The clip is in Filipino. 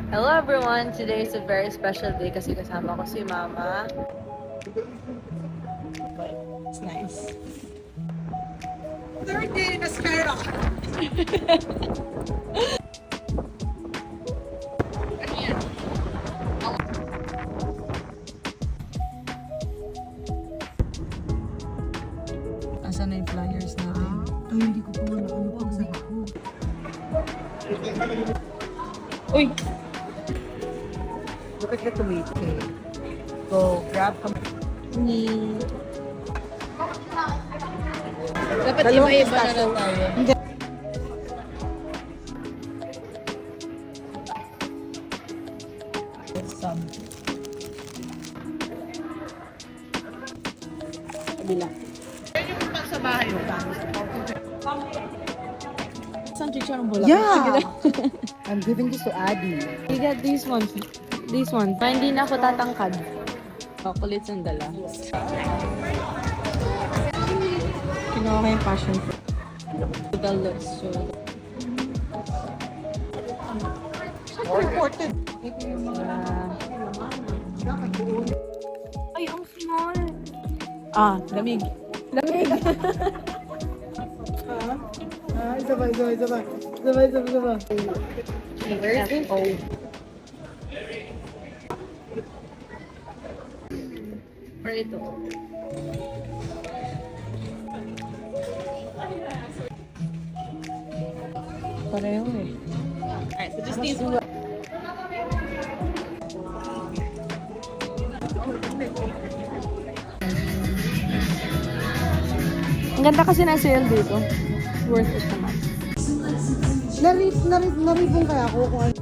Hello everyone! Today is a very special day kasi kasama ko si Mama. It's nice. Third day in Esquerra. Asan na yung flyers natin? Ay, hindi ko pa ano pag sa ako. Uy! Look at the tomato. Okay. Go, grab kami. Dapat Dalawang iba-iba na pistachio. lang tayo. Hindi. Some. Kabila. Sa bahay mo. Saan chicha ng bulak? Yeah! I'm giving this to Addy. You get these ones. These ones. Pa hindi na ako tatangkad. Chocolates ang dala. Kinuha ko yung passion fruit. The looks so... Important. Ay, ang small! Ah, lamig. Lamig! Isa ba. F.O. Or ito. Pareho eh. Alright, so just these one. Ang ganda kasi na sale dito. Worth it naman. Naripong kaya ako kung ano.